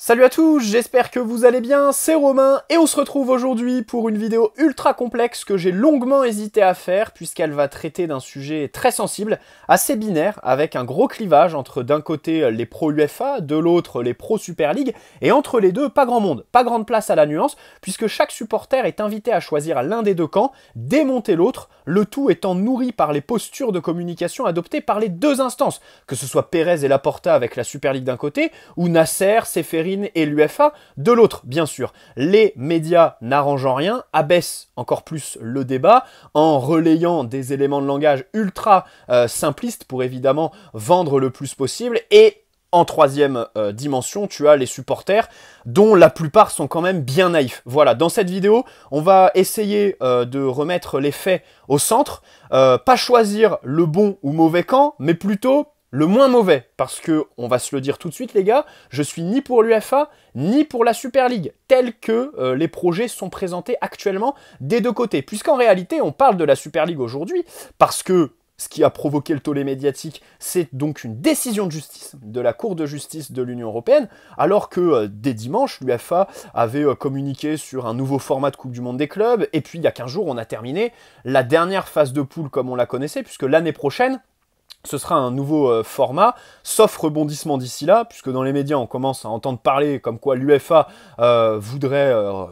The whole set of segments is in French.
Salut à tous, j'espère que vous allez bien, c'est Romain et on se retrouve aujourd'hui pour une vidéo ultra complexe que j'ai longuement hésité à faire puisqu'elle va traiter d'un sujet très sensible, assez binaire, avec un gros clivage entre d'un côté les pro UEFA, de l'autre les pro Super League, et entre les deux pas grand monde, pas grande place à la nuance puisque chaque supporter est invité à choisir l'un des deux camps, démonter l'autre, le tout étant nourri par les postures de communication adoptées par les deux instances, que ce soit Pérez et Laporta avec la Super League d'un côté, ou Nasser, Seferin et l'UEFA de l'autre, bien sûr. Les médias n'arrangeant rien, abaissent encore plus le débat en relayant des éléments de langage ultra simplistes pour évidemment vendre le plus possible. Et en troisième dimension, tu as les supporters dont la plupart sont quand même bien naïfs. Voilà, dans cette vidéo, on va essayer de remettre les faits au centre, pas choisir le bon ou mauvais camp, mais plutôt le moins mauvais, parce que, on va se le dire tout de suite les gars, je suis ni pour l'UEFA, ni pour la Super League, tels que les projets sont présentés actuellement des deux côtés. Puisqu'en réalité, on parle de la Super League aujourd'hui, parce que ce qui a provoqué le tollé médiatique, c'est donc une décision de justice de la Cour de justice de l'Union européenne, alors que dès dimanche, l'UEFA avait communiqué sur un nouveau format de Coupe du Monde des clubs, et puis il y a 15 jours, on a terminé la dernière phase de poule comme on la connaissait, puisque l'année prochaine, ce sera un nouveau format, sauf rebondissement d'ici là, puisque dans les médias, on commence à entendre parler comme quoi l'UEFA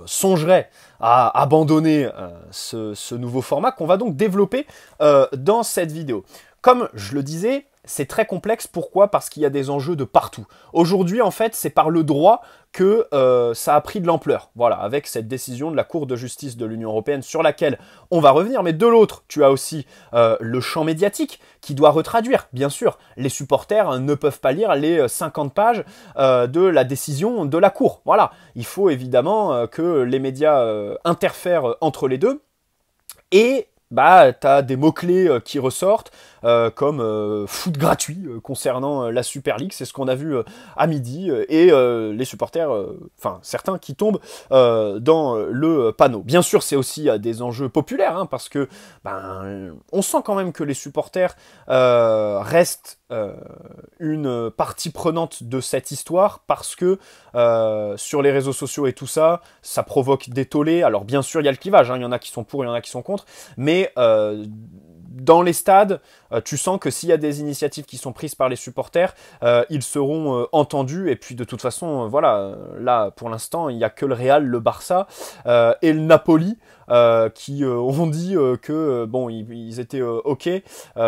songerait à abandonner ce nouveau format qu'on va donc développer dans cette vidéo. Comme je le disais, c'est très complexe. Pourquoi? Parce qu'il y a des enjeux de partout. Aujourd'hui, en fait, c'est par le droit que ça a pris de l'ampleur. Voilà, avec cette décision de la Cour de justice de l'Union européenne sur laquelle on va revenir. Mais de l'autre, tu as aussi le champ médiatique qui doit retraduire. Bien sûr, les supporters ne peuvent pas lire les 50 pages de la décision de la Cour. Voilà, il faut évidemment que les médias interfèrent entre les deux. Et bah, tu as des mots-clés qui ressortent, comme foot gratuit concernant la Super League, c'est ce qu'on a vu à midi, et les supporters, enfin certains qui tombent dans le panneau. Bien sûr, c'est aussi des enjeux populaires, hein, parce que on sent quand même que les supporters restent une partie prenante de cette histoire, parce que sur les réseaux sociaux et tout ça, ça provoque des tollés. Alors bien sûr, il y a le clivage, hein, il y en a qui sont pour, il y en a qui sont contre, mais dans les stades, tu sens que s'il y a des initiatives qui sont prises par les supporters, ils seront entendus. Et puis de toute façon, voilà, là pour l'instant, il n'y a que le Real, le Barça et le Napoli qui ont dit que bon, ils étaient OK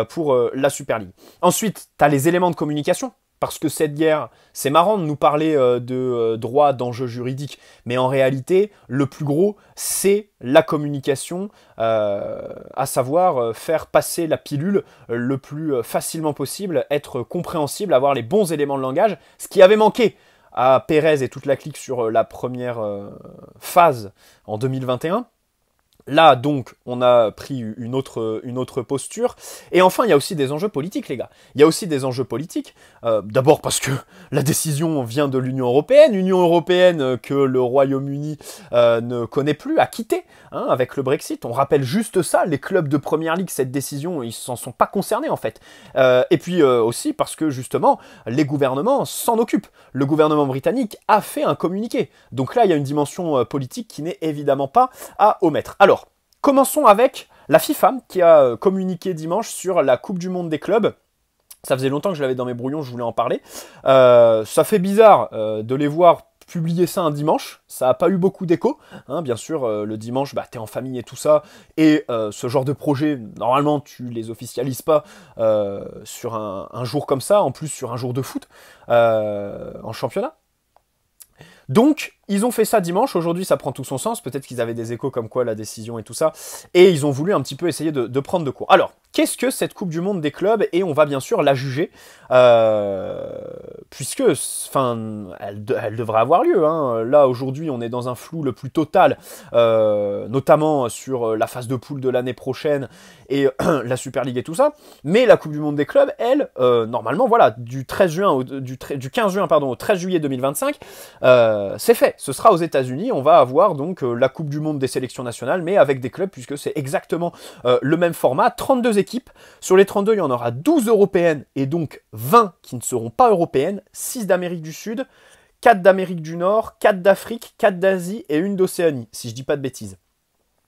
pour la Super League. Ensuite, tu as les éléments de communication. Parce que cette guerre, c'est marrant de nous parler de droit, d'enjeux juridiques, mais en réalité, le plus gros, c'est la communication, à savoir faire passer la pilule le plus facilement possible, être compréhensible, avoir les bons éléments de langage, ce qui avait manqué à Pérez et toute la clique sur la première phase en 2021. Là, donc, on a pris une autre posture. Et enfin, il y a aussi des enjeux politiques, les gars. Il y a aussi des enjeux politiques. D'abord parce que la décision vient de l'Union européenne que le Royaume-Uni ne connaît plus, a quitté hein, avec le Brexit. On rappelle juste ça, les clubs de Première Ligue, cette décision, ils s'en sont pas concernés, en fait. Et puis aussi parce que, justement, les gouvernements s'en occupent. Le gouvernement britannique a fait un communiqué. Donc là, il y a une dimension politique qui n'est évidemment pas à omettre. Alors, commençons avec la FIFA qui a communiqué dimanche sur la Coupe du Monde des clubs. Ça faisait longtemps que je l'avais dans mes brouillons, je voulais en parler. Ça fait bizarre de les voir publier ça un dimanche. Ça n'a pas eu beaucoup d'écho. Hein, bien sûr, le dimanche, t'es en famille et tout ça. Et ce genre de projet, normalement, tu les officialises pas sur un jour comme ça. En plus, sur un jour de foot en championnat. Donc, ils ont fait ça dimanche, aujourd'hui ça prend tout son sens, peut-être qu'ils avaient des échos comme quoi la décision et tout ça, et ils ont voulu un petit peu essayer de prendre de court. Alors, qu'est-ce que cette Coupe du Monde des clubs? Et on va bien sûr la juger, puisque, enfin, elle devrait avoir lieu. Hein. Là, aujourd'hui, on est dans un flou le plus total, notamment sur la phase de poule de l'année prochaine, et la Super League et tout ça, mais la Coupe du Monde des clubs, elle, normalement, voilà, du 15 juin au 13 juillet 2025, c'est fait. Ce sera aux États-Unis. On va avoir donc la Coupe du Monde des sélections nationales, mais avec des clubs, puisque c'est exactement le même format. 32 équipes. Sur les 32, il y en aura 12 européennes et donc 20 qui ne seront pas européennes, 6 d'Amérique du Sud, 4 d'Amérique du Nord, 4 d'Afrique, 4 d'Asie et une d'Océanie, si je dis pas de bêtises.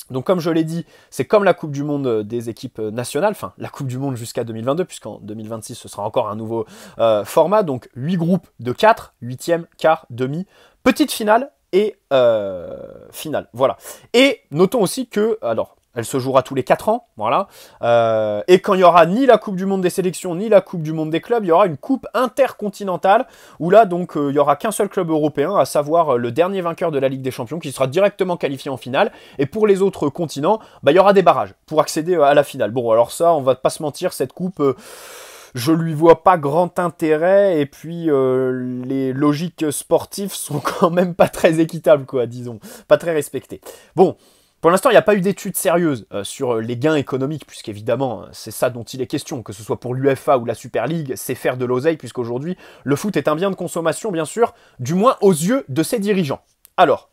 Donc comme je l'ai dit, c'est comme la Coupe du Monde des équipes nationales, enfin la Coupe du Monde jusqu'à 2022, puisqu'en 2026 ce sera encore un nouveau format, donc 8 groupes de 4, 8e, quart, demi, petite finale et finale, voilà. Et notons aussi que, alors, elle se jouera tous les 4 ans, voilà. Et quand il n'y aura ni la Coupe du Monde des sélections, ni la Coupe du Monde des clubs, il y aura une Coupe intercontinentale, où là, donc, il n'y aura qu'un seul club européen, à savoir le dernier vainqueur de la Ligue des Champions, qui sera directement qualifié en finale. Et pour les autres continents, bah, il y aura des barrages pour accéder à la finale. Bon, alors ça, on va pas se mentir, cette coupe... je lui vois pas grand intérêt, et puis les logiques sportives sont quand même pas très équitables, quoi, disons, pas très respectées. Bon, pour l'instant, il n'y a pas eu d'études sérieuses sur les gains économiques, puisqu'évidemment, c'est ça dont il est question, que ce soit pour l'UEFA ou la Super League, c'est faire de l'oseille, puisqu'aujourd'hui, le foot est un bien de consommation, bien sûr, du moins aux yeux de ses dirigeants. Alors,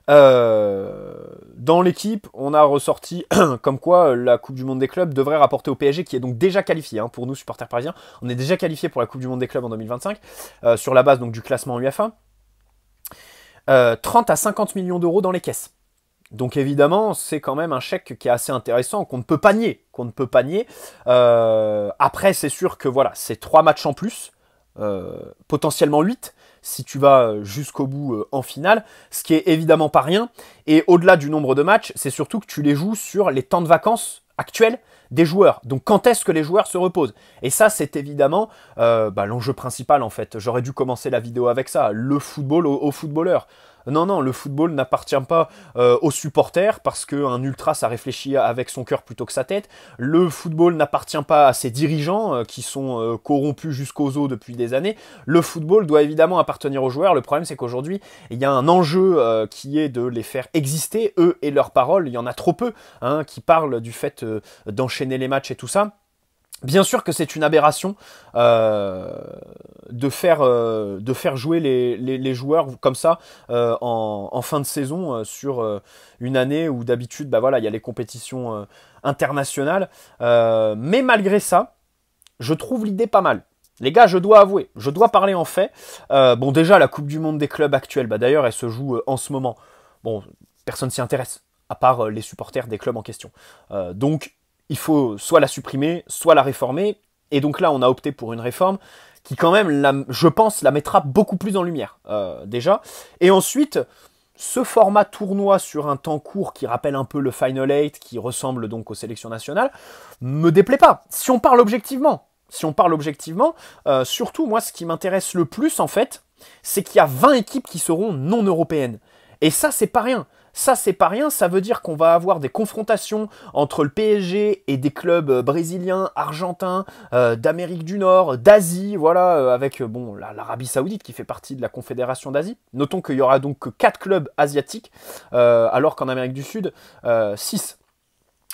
dans l'équipe, on a ressorti comme quoi la Coupe du Monde des clubs devrait rapporter au PSG, qui est donc déjà qualifié, hein, pour nous supporters parisiens. On est déjà qualifié pour la Coupe du Monde des clubs en 2025, sur la base donc du classement UEFA. 30 à 50 millions d'euros dans les caisses. Donc évidemment, c'est quand même un chèque qui est assez intéressant, qu'on ne peut pas nier. Après, c'est sûr que voilà, c'est 3 matchs en plus, potentiellement 8, si tu vas jusqu'au bout en finale, ce qui est évidemment pas rien. Et au-delà du nombre de matchs, c'est surtout que tu les joues sur les temps de vacances actuels des joueurs. Donc quand est-ce que les joueurs se reposent? Et ça, c'est évidemment l'enjeu principal en fait. J'aurais dû commencer la vidéo avec ça, le football aux footballeurs. Non, le football n'appartient pas aux supporters, parce qu'un ultra, ça réfléchit avec son cœur plutôt que sa tête. Le football n'appartient pas à ses dirigeants, qui sont corrompus jusqu'aux os depuis des années. Le football doit évidemment appartenir aux joueurs. Le problème, c'est qu'aujourd'hui, il y a un enjeu qui est de les faire exister, eux et leurs paroles. Il y en a trop peu hein, qui parlent du fait d'enchaîner les matchs et tout ça. Bien sûr que c'est une aberration de faire jouer les joueurs comme ça en fin de saison sur une année où d'habitude il y a les compétitions internationales. Mais malgré ça, je trouve l'idée pas mal. Les gars, je dois avouer, je dois parler en fait. Bon, déjà, la Coupe du Monde des clubs actuelle, d'ailleurs, elle se joue en ce moment. Bon, personne s'y intéresse, à part les supporters des clubs en question. Donc, il faut soit la supprimer, soit la réformer. Et donc là, on a opté pour une réforme qui quand même, je pense, la mettra beaucoup plus en lumière, déjà. Et ensuite, ce format tournoi sur un temps court qui rappelle un peu le Final 8, qui ressemble donc aux sélections nationales, me déplaît pas. Si on parle objectivement, surtout, moi, ce qui m'intéresse le plus, en fait, c'est qu'il y a 20 équipes qui seront non européennes. Et ça, c'est pas rien. Ça veut dire qu'on va avoir des confrontations entre le PSG et des clubs brésiliens, argentins, d'Amérique du Nord, d'Asie, voilà, avec l'Arabie Saoudite qui fait partie de la Confédération d'Asie. Notons qu'il y aura donc que 4 clubs asiatiques, alors qu'en Amérique du Sud, 6.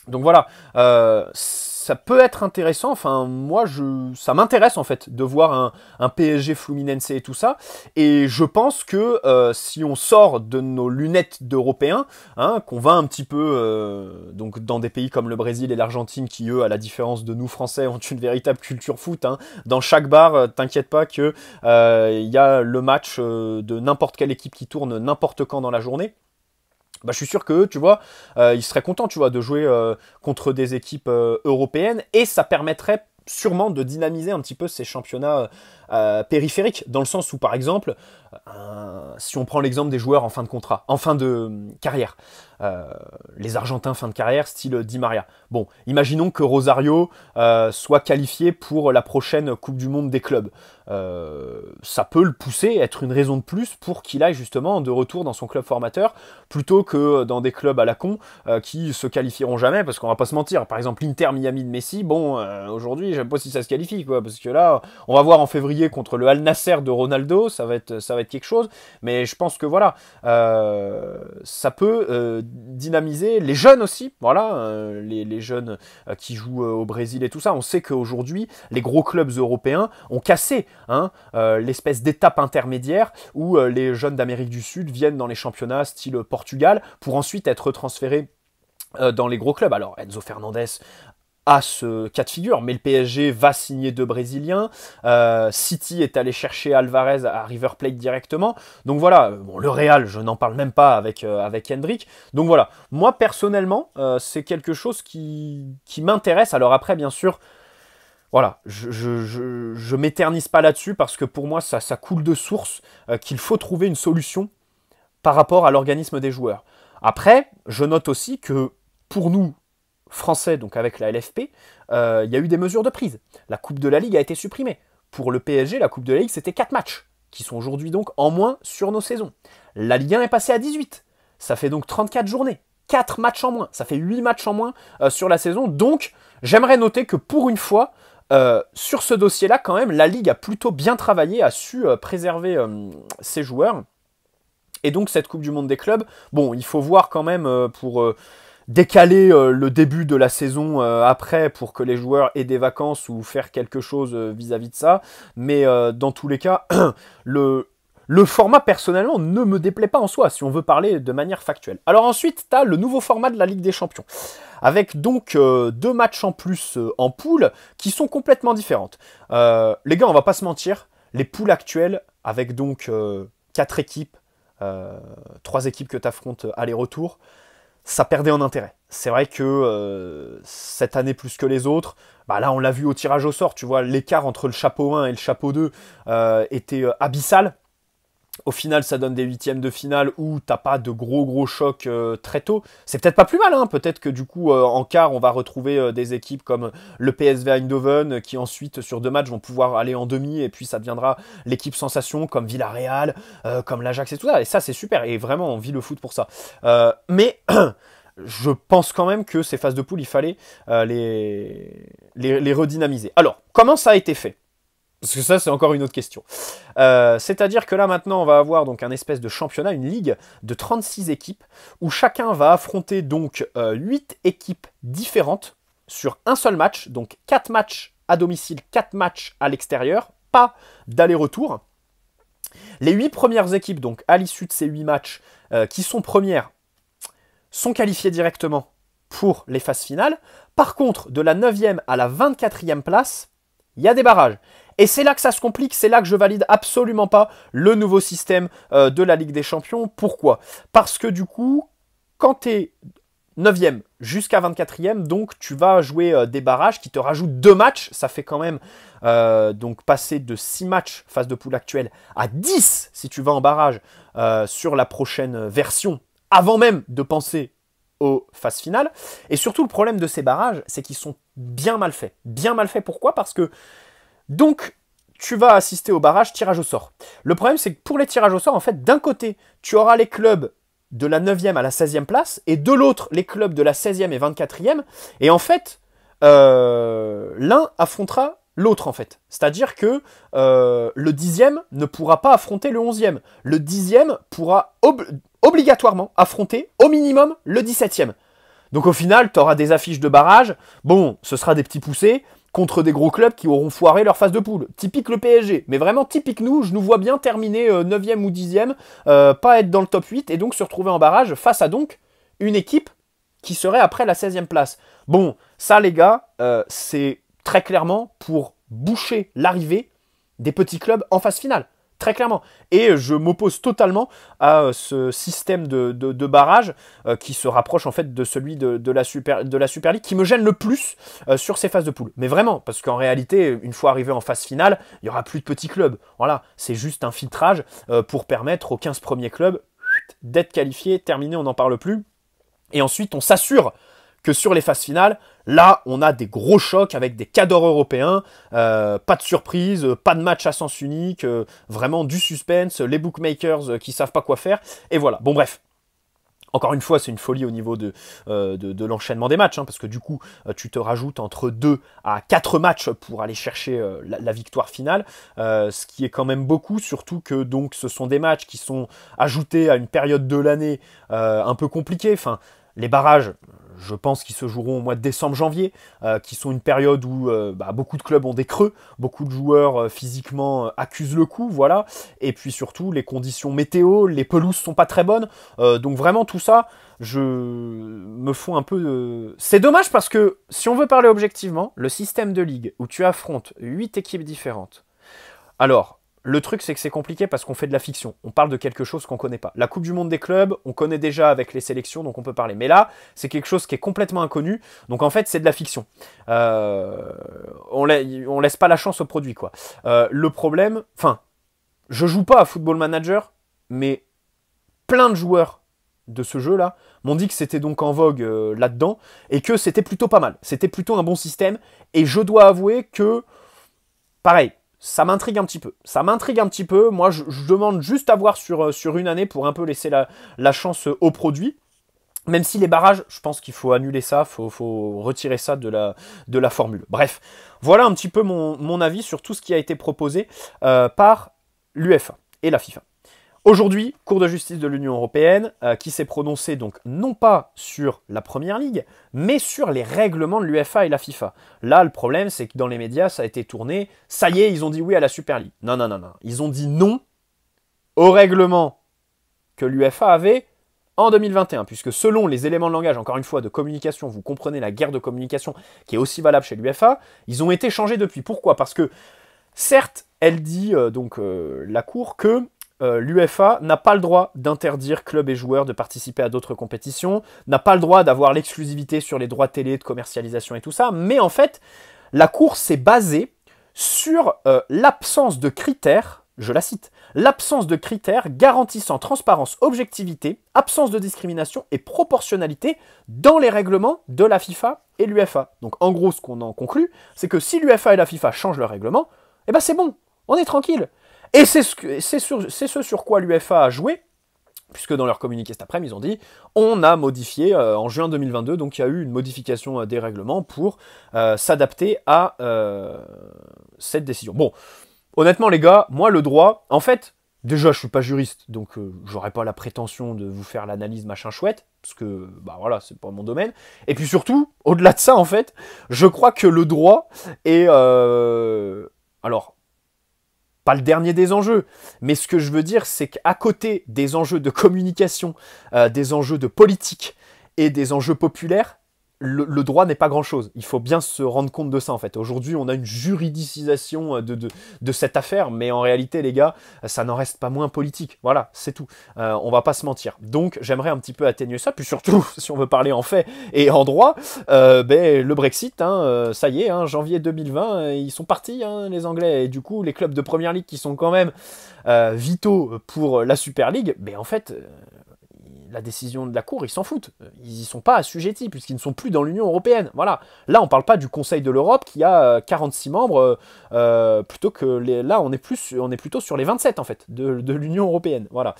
Donc voilà, ça peut être intéressant, enfin moi ça m'intéresse en fait de voir un PSG Fluminense et tout ça, et je pense que si on sort de nos lunettes d'Européens, hein, qu'on va un petit peu donc dans des pays comme le Brésil et l'Argentine qui eux, à la différence de nous Français, ont une véritable culture foot, hein, dans chaque bar, t'inquiète pas que y a le match de n'importe quelle équipe qui tourne n'importe quand dans la journée. Je suis sûr que eux, tu vois, ils seraient contents, tu vois, de jouer contre des équipes européennes, et ça permettrait sûrement de dynamiser un petit peu ces championnats périphériques, dans le sens où, par exemple, si on prend l'exemple des joueurs en fin de contrat, en fin de carrière, les Argentins fin de carrière, style Di Maria. Bon, imaginons que Rosario soit qualifié pour la prochaine Coupe du Monde des clubs. Ça peut le pousser, être une raison de plus pour qu'il aille justement de retour dans son club formateur, plutôt que dans des clubs à la con qui se qualifieront jamais, parce qu'on va pas se mentir. Par exemple, l'Inter Miami de Messi, aujourd'hui, je sais pas si ça se qualifie, quoi, parce que là, on va voir en février contre le Al Nasser de Ronaldo, ça va être quelque chose, mais je pense que voilà, ça peut dynamiser les jeunes aussi, voilà, les jeunes qui jouent au Brésil et tout ça. On sait qu'aujourd'hui, les gros clubs européens ont cassé l'espèce d'étape intermédiaire où les jeunes d'Amérique du Sud viennent dans les championnats style Portugal pour ensuite être transférés dans les gros clubs. Alors Enzo Fernandez à ce cas de figure, mais le PSG va signer 2 Brésiliens, City est allé chercher Alvarez à River Plate directement, donc voilà, bon, le Real, je n'en parle même pas avec Hendrick, donc voilà, moi personnellement, c'est quelque chose qui m'intéresse, alors après bien sûr, voilà, je m'éternise pas là-dessus, parce que pour moi ça coule de source, qu'il faut trouver une solution par rapport à l'organisme des joueurs. Après, je note aussi que pour nous, Français, donc avec la LFP, il y a eu des mesures de prise. La Coupe de la Ligue a été supprimée. Pour le PSG, la Coupe de la Ligue, c'était 4 matchs, qui sont aujourd'hui donc en moins sur nos saisons. La Ligue 1 est passée à 18. Ça fait donc 34 journées. 4 matchs en moins. Ça fait 8 matchs en moins sur la saison. Donc, j'aimerais noter que pour une fois, sur ce dossier-là, quand même, la Ligue a plutôt bien travaillé, a su préserver ses joueurs. Et donc cette Coupe du Monde des clubs, bon, il faut voir quand même pour décaler le début de la saison après pour que les joueurs aient des vacances ou faire quelque chose vis-à-vis de ça. Mais dans tous les cas, le format personnellement ne me déplaît pas en soi, si on veut parler de manière factuelle. Alors ensuite, tu as le nouveau format de la Ligue des Champions, avec donc 2 matchs en plus en poule qui sont complètement différentes. Les gars, on va pas se mentir, les poules actuelles, avec donc 4 équipes, 3 équipes que tu affrontes aller-retour, ça perdait en intérêt. C'est vrai que cette année plus que les autres, bah là on l'a vu au tirage au sort, tu vois, l'écart entre le chapeau 1 et le chapeau 2 était abyssal. Au final, ça donne des huitièmes de finale où t'as pas de gros chocs très tôt. C'est peut-être pas plus mal, hein. Peut-être que du coup, en quart, on va retrouver des équipes comme le PSV Eindhoven qui ensuite, sur 2 matchs, vont pouvoir aller en demi et puis ça deviendra l'équipe sensation comme Villarreal, comme l'Ajax et tout ça. Et ça, c'est super. Et vraiment, on vit le foot pour ça. Mais je pense quand même que ces phases de poule, il fallait les redynamiser. Alors, comment ça a été fait ? Parce que ça, c'est encore une autre question. C'est-à-dire que là, maintenant, on va avoir donc un espèce de championnat, une ligue de 36 équipes, où chacun va affronter donc 8 équipes différentes sur un seul match. Donc 4 matchs à domicile, 4 matchs à l'extérieur, pas d'aller-retour. Les 8 premières équipes, donc à l'issue de ces 8 matchs, qui sont premières, sont qualifiées directement pour les phases finales. Par contre, de la 9e à la 24e place, il y a des barrages. Et c'est là que ça se complique, c'est là que je valide absolument pas le nouveau système de la Ligue des Champions. Pourquoi ? Parce que du coup, quand tu es 9e jusqu'à 24e, donc tu vas jouer des barrages qui te rajoutent 2 matchs. Ça fait quand même donc passer de 6 matchs phase de poule actuelle à 10 si tu vas en barrage sur la prochaine version, avant même de penser aux phases finales. Et surtout, le problème de ces barrages, c'est qu'ils sont bien mal faits. Bien mal faits, pourquoi ? Parce que donc, tu vas assister au barrage tirage au sort. Le problème, c'est que pour les tirages au sort, en fait, d'un côté, tu auras les clubs de la 9e à la 16e place, et de l'autre, les clubs de la 16e et 24e. Et en fait, l'un affrontera l'autre, en fait. C'est-à-dire que le 10e ne pourra pas affronter le 11e. Le 10e pourra obligatoirement affronter, au minimum, le 17e. Donc au final, tu auras des affiches de barrage. Bon, ce sera des petits poussés contre des gros clubs qui auront foiré leur phase de poule. Typique le PSG, mais vraiment typique nous, je nous vois bien terminer 9e ou 10e, pas être dans le top 8, et donc se retrouver en barrage face à donc une équipe qui serait après la 16e place. Bon, ça les gars, c'est très clairement pour boucher l'arrivée des petits clubs en phase finale. Très clairement. Et je m'oppose totalement à ce système de barrage qui se rapproche en fait de celui de la Super League, qui me gêne le plus sur ces phases de poule. Mais vraiment, parce qu'en réalité, une fois arrivé en phase finale, il n'y aura plus de petits clubs. Voilà, c'est juste un filtrage pour permettre aux 15 premiers clubs d'être qualifiés, terminé, on n'en parle plus. Et ensuite, on s'assure que sur les phases finales, là, on a des gros chocs avec des cadors européens, pas de surprise, pas de match à sens unique, vraiment du suspense, les bookmakers qui savent pas quoi faire, et voilà. Bon bref, encore une fois, c'est une folie au niveau de l'enchaînement des matchs, hein, parce que du coup, tu te rajoutes entre 2 à 4 matchs pour aller chercher la victoire finale, ce qui est quand même beaucoup, surtout que donc ce sont des matchs qui sont ajoutés à une période de l'année un peu compliquée. Enfin, les barrages, je pense qu'ils se joueront au mois de décembre-janvier, qui sont une période où beaucoup de clubs ont des creux, beaucoup de joueurs physiquement accusent le coup, voilà. Et puis surtout, les conditions météo, les pelouses sont pas très bonnes. Donc vraiment tout ça, je me fous un peu de... C'est dommage parce que, si on veut parler objectivement, le système de ligue où tu affrontes 8 équipes différentes, alors... Le truc, c'est que c'est compliqué parce qu'on fait de la fiction. On parle de quelque chose qu'on connaît pas. La Coupe du Monde des clubs, on connaît déjà avec les sélections, donc on peut parler. Mais là, c'est quelque chose qui est complètement inconnu. Donc en fait, c'est de la fiction. On laisse pas la chance au produit, quoi. Le problème... Enfin, je joue pas à Football Manager, mais plein de joueurs de ce jeu-là m'ont dit que c'était donc en vogue là-dedans et que c'était plutôt pas mal. C'était plutôt un bon système. Et je dois avouer que... Pareil. Ça m'intrigue un petit peu. Ça m'intrigue un petit peu. Moi, je demande juste à voir sur une année pour un peu laisser la chance au produit. Même si les barrages, je pense qu'il faut annuler ça, faut retirer ça de la formule. Bref, voilà un petit peu mon avis sur tout ce qui a été proposé par l'UEFA et la FIFA. Aujourd'hui, Cour de justice de l'Union européenne qui s'est prononcée donc non pas sur la Première Ligue, mais sur les règlements de l'UEFA et la FIFA. Là, le problème, c'est que dans les médias, ça a été tourné. Ça y est, ils ont dit oui à la Super League. Non, non, non, non. Ils ont dit non au règlement que l'UEFA avait en 2021, puisque selon les éléments de langage, encore une fois, de communication, vous comprenez la guerre de communication qui est aussi valable chez l'UEFA, ils ont été changés depuis. Pourquoi? Parce que, certes, elle dit, la Cour, que l'UEFA n'a pas le droit d'interdire clubs et joueurs de participer à d'autres compétitions, n'a pas le droit d'avoir l'exclusivité sur les droits télé, de commercialisation et tout ça, mais en fait, la Cour s'est basée sur l'absence de critères, je la cite, l'absence de critères garantissant transparence, objectivité, absence de discrimination et proportionnalité dans les règlements de la FIFA et l'UEFA. Donc en gros, ce qu'on en conclut, c'est que si l'UEFA et la FIFA changent leur règlement, eh ben c'est bon, on est tranquille. Et c'est ce sur quoi l'UEFA a joué, puisque dans leur communiqué cet après-midi, ils ont dit on a modifié en juin 2022, donc il y a eu une modification des règlements pour s'adapter à cette décision. Bon, honnêtement les gars, moi le droit, en fait, déjà je suis pas juriste, donc j'aurais pas la prétention de vous faire l'analyse machin chouette, parce que bah voilà, c'est pas mon domaine. Et puis surtout, au-delà de ça en fait, je crois que le droit est alors pas le dernier des enjeux, mais ce que je veux dire, c'est qu'à côté des enjeux de communication, des enjeux de politique et des enjeux populaires, le droit n'est pas grand-chose. Il faut bien se rendre compte de ça, en fait. Aujourd'hui, on a une juridicisation de cette affaire, mais en réalité, les gars, ça n'en reste pas moins politique. Voilà, c'est tout. On va pas se mentir. Donc, j'aimerais un petit peu atténuer ça. Puis surtout, si on veut parler en fait et en droit, le Brexit, ça y est, janvier 2020, ils sont partis, les Anglais. Et du coup, les clubs de Première Ligue qui sont quand même vitaux pour la Super League, en fait... la décision de la Cour, ils s'en foutent. Ils n'y sont pas assujettis, puisqu'ils ne sont plus dans l'Union européenne. Voilà. Là, on ne parle pas du Conseil de l'Europe, qui a 46 membres, plutôt que... Là, on est plutôt sur les 27, en fait, de l'Union européenne. Voilà.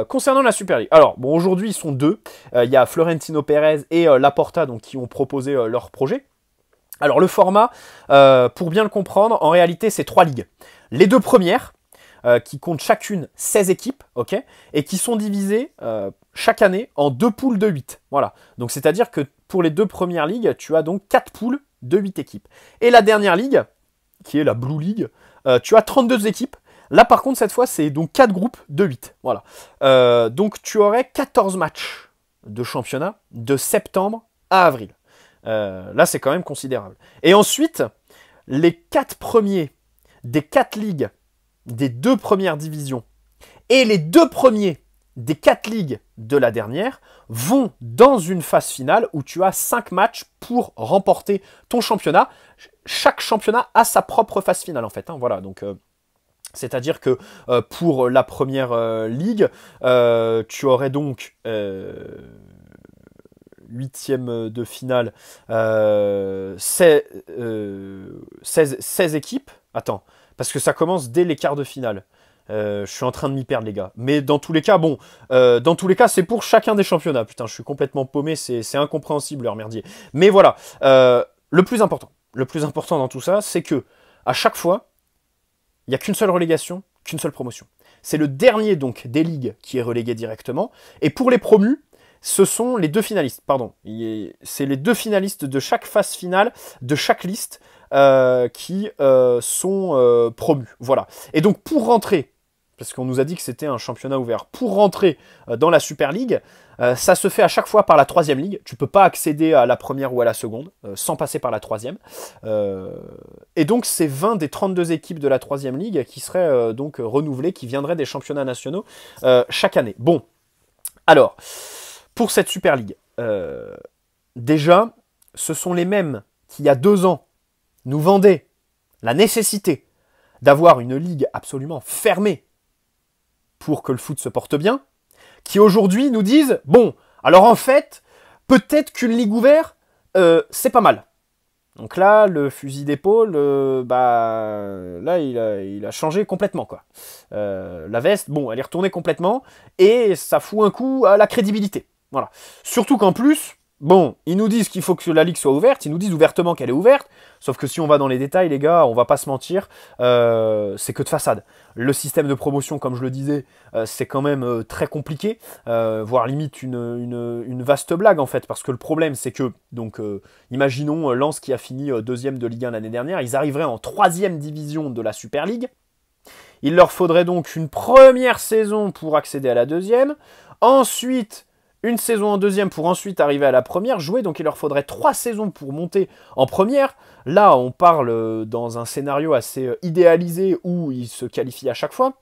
Concernant la Super League. Alors, bon, aujourd'hui, ils sont deux. Il y a Florentino Pérez et Laporta, donc, qui ont proposé leur projet. Alors, le format, pour bien le comprendre, en réalité, c'est 3 ligues. Les deux premières... qui comptent chacune 16 équipes, ok, et qui sont divisées chaque année en 2 poules de 8. Voilà. Donc c'est-à-dire que pour les 2 premières ligues, tu as donc 4 poules de 8 équipes. Et la dernière ligue, qui est la Blue League, tu as 32 équipes. Là par contre, cette fois, c'est donc 4 groupes de 8. Voilà. Donc tu aurais 14 matchs de championnat de septembre à avril. Là, c'est quand même considérable. Et ensuite, les 4 premiers des 4 ligues des 2 premières divisions et les 2 premiers des 4 ligues de la dernière vont dans une phase finale où tu as 5 matchs pour remporter ton championnat. Chaque championnat a sa propre phase finale en fait. Voilà, donc c'est-à-dire que pour la première ligue, tu aurais donc 8e de finale 16 équipes. Attends. Parce que ça commence dès les quarts de finale. Je suis en train de m'y perdre, les gars. Mais dans tous les cas, c'est pour chacun des championnats. Putain, je suis complètement paumé, c'est incompréhensible, leur merdier. Mais voilà, le plus important dans tout ça, c'est que à chaque fois, il n'y a qu'une seule relégation, qu'une seule promotion. C'est le dernier, donc, des ligues qui est relégué directement. Et pour les promus, ce sont les 2 finalistes, pardon. C'est les 2 finalistes de chaque phase finale, de chaque liste, qui sont promus. Voilà. Et donc, pour rentrer, parce qu'on nous a dit que c'était un championnat ouvert, pour rentrer dans la Super League, ça se fait à chaque fois par la 3e ligue. Tu peux pas accéder à la première ou à la seconde sans passer par la 3e. Et donc, c'est 20 des 32 équipes de la 3e ligue qui seraient donc renouvelées, qui viendraient des championnats nationaux chaque année. Bon, alors, pour cette Super League, déjà, ce sont les mêmes qui, il y a 2 ans, nous vendaient la nécessité d'avoir une ligue absolument fermée pour que le foot se porte bien, qui aujourd'hui nous disent, bon, alors en fait, peut-être qu'une ligue ouverte, c'est pas mal. Donc là, le fusil d'épaule, là, il a changé complètement, quoi. La veste, bon, elle est retournée complètement, et ça fout un coup à la crédibilité. Voilà. Surtout qu'en plus, bon, ils nous disent qu'il faut que la ligue soit ouverte, ils nous disent ouvertement qu'elle est ouverte, sauf que si on va dans les détails, les gars, on va pas se mentir, c'est que de façade. Le système de promotion, comme je le disais, c'est quand même très compliqué, voire limite une vaste blague en fait, parce que le problème c'est que, donc, imaginons Lens qui a fini 2e de Ligue 1 l'année dernière, ils arriveraient en 3e division de la Super League, il leur faudrait donc une première saison pour accéder à la 2e, ensuite une saison en 2e pour ensuite arriver à la première, jouer, donc il leur faudrait 3 saisons pour monter en première. Là, on parle dans un scénario assez idéalisé où ils se qualifient à chaque fois.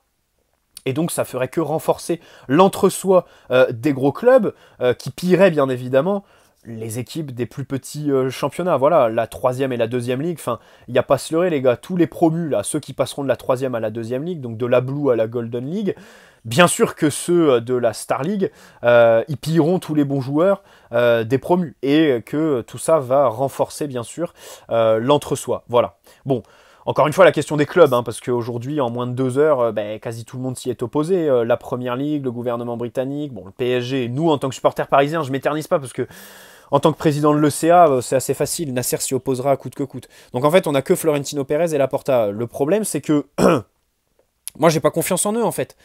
Et donc ça ferait que renforcer l'entre-soi des gros clubs, qui pilleraient bien évidemment les équipes des plus petits championnats. Voilà, la 3e et la 2e ligue, enfin, il n'y a pas à se leurrer les gars, tous les promus, là, ceux qui passeront de la 3e à la 2e ligue, donc de la Blue à la Golden League, bien sûr que ceux de la Star League, ils pilleront tous les bons joueurs des promus, et que tout ça va renforcer bien sûr l'entre-soi. Voilà. Bon, encore une fois, la question des clubs, hein, parce qu'aujourd'hui, en moins de 2 heures, quasi tout le monde s'y est opposé. La Première Ligue, le gouvernement britannique, bon, le PSG, nous, en tant que supporters parisiens, je m'éternise pas, parce que en tant que président de l'ECA, c'est assez facile, Nasser s'y opposera coûte que coûte. Donc en fait, on n'a que Florentino Pérez et Laporta. Le problème, c'est que moi, j'ai pas confiance en eux, en fait.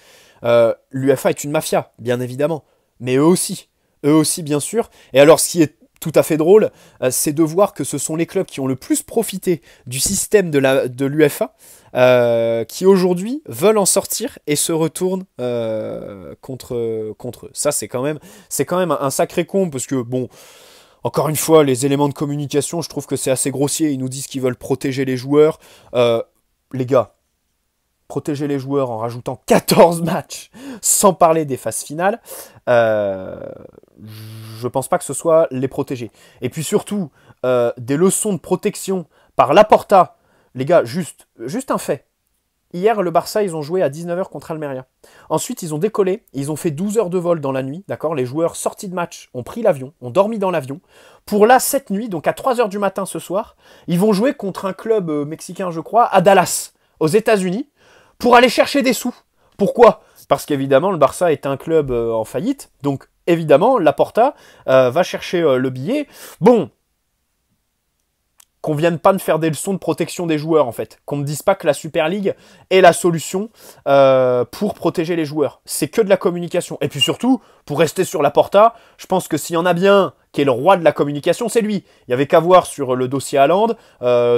L'UEFA est une mafia, bien évidemment, mais eux aussi, bien sûr. Et alors, ce qui est tout à fait drôle, c'est de voir que ce sont les clubs qui ont le plus profité du système de l'UEFA, qui aujourd'hui veulent en sortir et se retournent contre eux. Ça, c'est quand même un sacré con, parce que, bon, encore une fois, les éléments de communication, je trouve que c'est assez grossier. Ils nous disent qu'ils veulent protéger les joueurs. Les gars, protéger les joueurs en rajoutant 14 matchs, sans parler des phases finales, je pense pas que ce soit les protéger. Et puis surtout, des leçons de protection par Laporta. Les gars, juste un fait. Hier, le Barça, ils ont joué à 19 h contre Almeria. Ensuite, ils ont décollé, ils ont fait 12 heures de vol dans la nuit, d'accord. Les joueurs sortis de match ont pris l'avion, ont dormi dans l'avion. Pour là, cette nuit, donc à 3 h du matin ce soir, ils vont jouer contre un club mexicain, je crois, à Dallas, aux États-Unis, pour aller chercher des sous. Pourquoi ? Parce qu'évidemment, le Barça est un club en faillite, donc évidemment, Laporta va chercher le billet. Bon, qu'on vienne pas me faire des leçons de protection des joueurs, en fait. Qu'on me dise pas que la Super League est la solution pour protéger les joueurs. C'est que de la communication. Et puis surtout, pour rester sur Laporta, je pense que s'il y en a bien qui est le roi de la communication, c'est lui. Il y avait qu'à voir sur le dossier Haaland,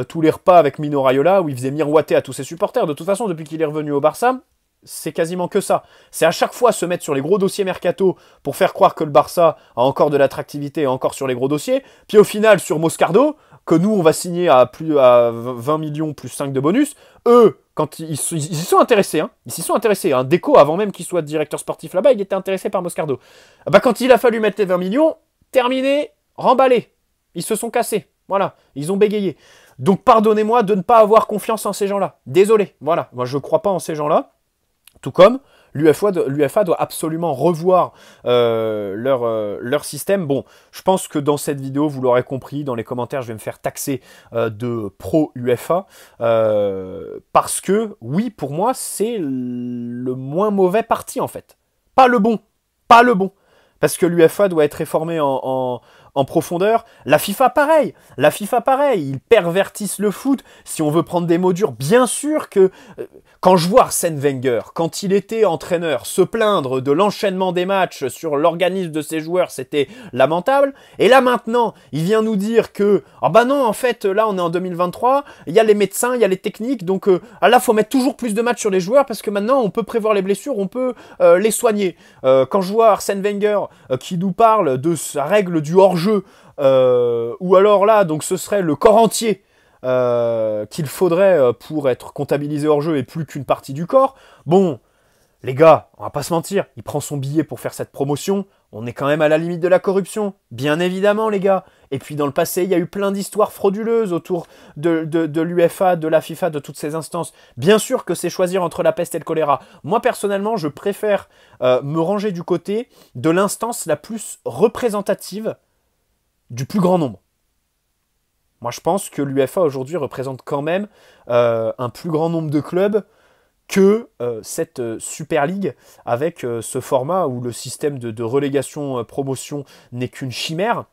tous les repas avec Mino Raiola, où il faisait miroiter à tous ses supporters. De toute façon, depuis qu'il est revenu au Barça, c'est quasiment que ça. C'est à chaque fois se mettre sur les gros dossiers mercato pour faire croire que le Barça a encore de l'attractivité et encore sur les gros dossiers. Puis au final, sur Moscardo, que nous, on va signer à 20 millions plus 5 de bonus, eux, quand ils s'y sont intéressés, hein, ils s'y sont intéressés. Hein, Deco, avant même qu'il soit directeur sportif là-bas, il était intéressé par Moscardo. Quand il a fallu mettre les 20 millions, terminé, remballé. Ils se sont cassés. Voilà, ils ont bégayé. Donc pardonnez-moi de ne pas avoir confiance en ces gens-là. Désolé, voilà. Moi, je ne crois pas en ces gens-là. Tout comme l'UEFA doit absolument revoir leur système. Bon, je pense que dans cette vidéo, vous l'aurez compris, dans les commentaires, je vais me faire taxer de pro-UEFA. Parce que, oui, pour moi, c'est le moins mauvais parti, en fait. Pas le bon. Pas le bon. Parce que l'UEFA doit être réformée en en profondeur. La FIFA, pareil. La FIFA, pareil. Ils pervertissent le foot. Si on veut prendre des mots durs, bien sûr que... Quand je vois Arsène Wenger, quand il était entraîneur, se plaindre de l'enchaînement des matchs sur l'organisme de ses joueurs, c'était lamentable. Et là maintenant, il vient nous dire que, ah bah non, en fait, là on est en 2023, il y a les médecins, il y a les techniques, donc là faut mettre toujours plus de matchs sur les joueurs parce que maintenant on peut prévoir les blessures, on peut les soigner. Quand je vois Arsène Wenger qui nous parle de sa règle du hors-jeu, ou alors là, donc ce serait le corps entier, qu'il faudrait pour être comptabilisé hors jeu et plus qu'une partie du corps. Bon, les gars, on va pas se mentir, il prend son billet pour faire cette promotion, on est quand même à la limite de la corruption, bien évidemment les gars. Et puis dans le passé, il y a eu plein d'histoires frauduleuses autour de l'UEFA, de la FIFA, de toutes ces instances. Bien sûr que c'est choisir entre la peste et le choléra. Moi personnellement, je préfère me ranger du côté de l'instance la plus représentative du plus grand nombre. Moi, je pense que l'UEFA aujourd'hui représente quand même un plus grand nombre de clubs que cette Super League avec ce format où le système de relégation-promotion n'est qu'une chimère.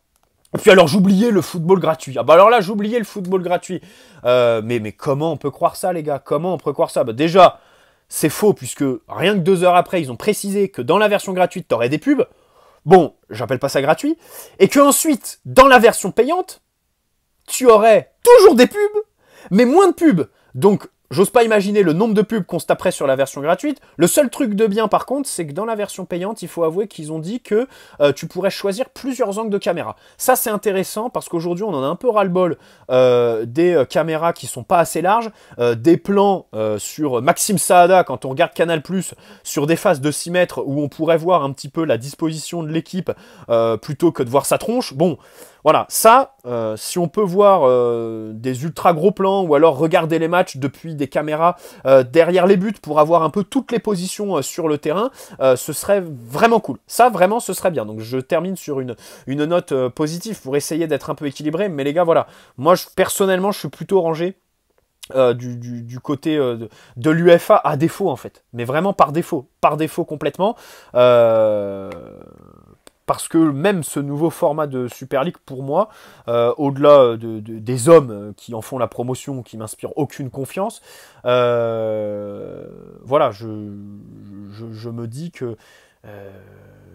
Et puis alors, j'oubliais le football gratuit. Ah bah alors là, j'oubliais le football gratuit. Mais comment on peut croire ça, les gars? Comment on peut croire ça? Bah déjà, c'est faux, puisque rien que 2 heures après, ils ont précisé que dans la version gratuite, t'aurais des pubs. Bon, j'appelle pas ça gratuit. Et que ensuite, dans la version payante, tu aurais toujours des pubs, mais moins de pubs. Donc, j'ose pas imaginer le nombre de pubs qu'on se taperait sur la version gratuite. Le seul truc de bien, par contre, c'est que dans la version payante, il faut avouer qu'ils ont dit que tu pourrais choisir plusieurs angles de caméra. Ça, c'est intéressant parce qu'aujourd'hui, on en a un peu ras-le-bol des caméras qui sont pas assez larges, des plans sur Maxime Saada, quand on regarde Canal+, sur des phases de 6 mètres où on pourrait voir un petit peu la disposition de l'équipe plutôt que de voir sa tronche. Bon... Voilà, ça, si on peut voir des ultra gros plans ou alors regarder les matchs depuis des caméras derrière les buts pour avoir un peu toutes les positions sur le terrain, ce serait vraiment cool. Ça, vraiment, ce serait bien. Donc, je termine sur une note positive pour essayer d'être un peu équilibré. Mais les gars, voilà, moi, personnellement, je suis plutôt rangé du côté de l'UEFA à défaut, en fait. Mais vraiment par défaut complètement. Parce que même ce nouveau format de Super League, pour moi, au-delà des hommes qui en font la promotion, qui m'inspirent aucune confiance, voilà, je me dis que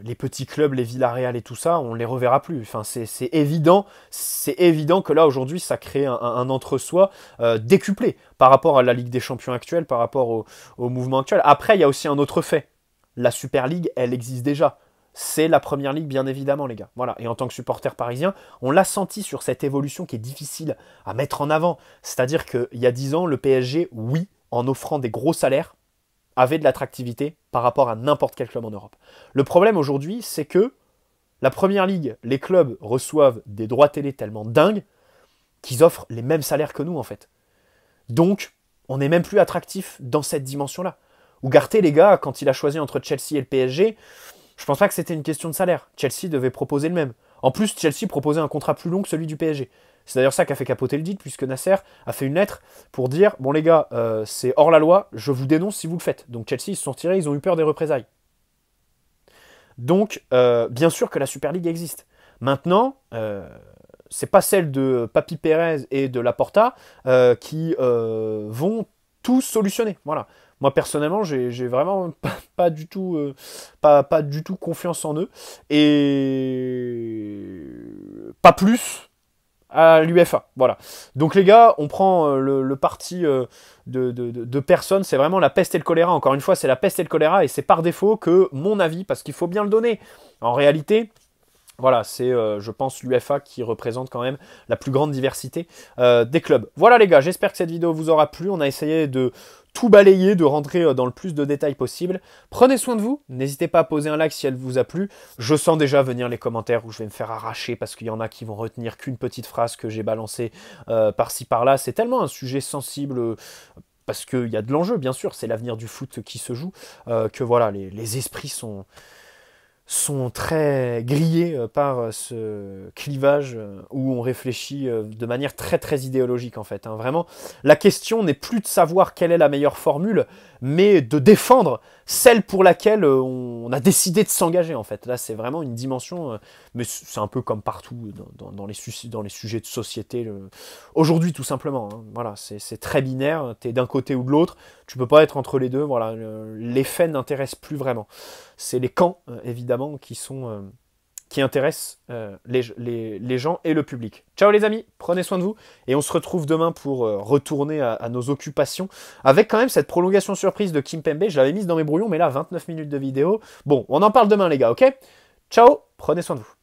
les petits clubs, les Villarreal et tout ça, on les reverra plus. Enfin, c'est évident que là, aujourd'hui, ça crée un entre-soi décuplé par rapport à la Ligue des Champions actuelle, par rapport au mouvement actuel. Après, il y a aussi un autre fait. La Super League, elle existe déjà. C'est la première ligue, bien évidemment, les gars. Voilà. Et en tant que supporter parisien, on l'a senti sur cette évolution qui est difficile à mettre en avant. C'est-à-dire qu'il y a 10 ans, le PSG, oui, en offrant des gros salaires, avait de l'attractivité par rapport à n'importe quel club en Europe. Le problème aujourd'hui, c'est que la première ligue, les clubs reçoivent des droits télé tellement dingues qu'ils offrent les mêmes salaires que nous, en fait. Donc, on n'est même plus attractif dans cette dimension-là. Ugarte, les gars, quand il a choisi entre Chelsea et le PSG... Je pense pas que c'était une question de salaire. Chelsea devait proposer le même. En plus, Chelsea proposait un contrat plus long que celui du PSG. C'est d'ailleurs ça qui a fait capoter le deal, puisque Nasser a fait une lettre pour dire « Bon les gars, c'est hors la loi, je vous dénonce si vous le faites. » Donc Chelsea, ils se sont tirés, ils ont eu peur des représailles. Donc, bien sûr que la Super League existe. Maintenant, c'est pas celle de Papi Pérez et de Laporta qui vont tout solutionner. Voilà. Moi, personnellement, j'ai vraiment pas du tout confiance en eux. Et pas plus à l'UEFA. Voilà. Donc, les gars, on prend le parti de personne. C'est vraiment la peste et le choléra. Encore une fois, c'est la peste et le choléra. Et c'est par défaut que mon avis, parce qu'il faut bien le donner. En réalité... Voilà, c'est, je pense, l'UEFA qui représente quand même la plus grande diversité des clubs. Voilà les gars, j'espère que cette vidéo vous aura plu. On a essayé de tout balayer, de rentrer dans le plus de détails possible. Prenez soin de vous, n'hésitez pas à poser un like si elle vous a plu. Je sens déjà venir les commentaires où je vais me faire arracher parce qu'il y en a qui vont retenir qu'une petite phrase que j'ai balancée par-ci par-là. C'est tellement un sujet sensible... parce qu'il y a de l'enjeu, bien sûr, c'est l'avenir du foot qui se joue, que voilà, les esprits sont très grillés par ce clivage où on réfléchit de manière très très idéologique en fait. Hein. Vraiment, la question n'est plus de savoir quelle est la meilleure formule, mais de défendre celle pour laquelle on a décidé de s'engager en fait. Là, c'est vraiment une dimension, mais c'est un peu comme partout dans les sujets de société. Aujourd'hui, tout simplement. Hein. Voilà, c'est très binaire. T'es d'un côté ou de l'autre. Tu peux pas être entre les deux. Voilà, les faits n'intéressent plus vraiment. C'est les camps, évidemment, qui intéressent les gens et le public. Ciao les amis, prenez soin de vous, et on se retrouve demain pour retourner à nos occupations, avec quand même cette prolongation surprise de Kimpembe. Je l'avais mise dans mes brouillons, mais là, 29 minutes de vidéo. Bon, on en parle demain les gars, ok? Ciao, prenez soin de vous.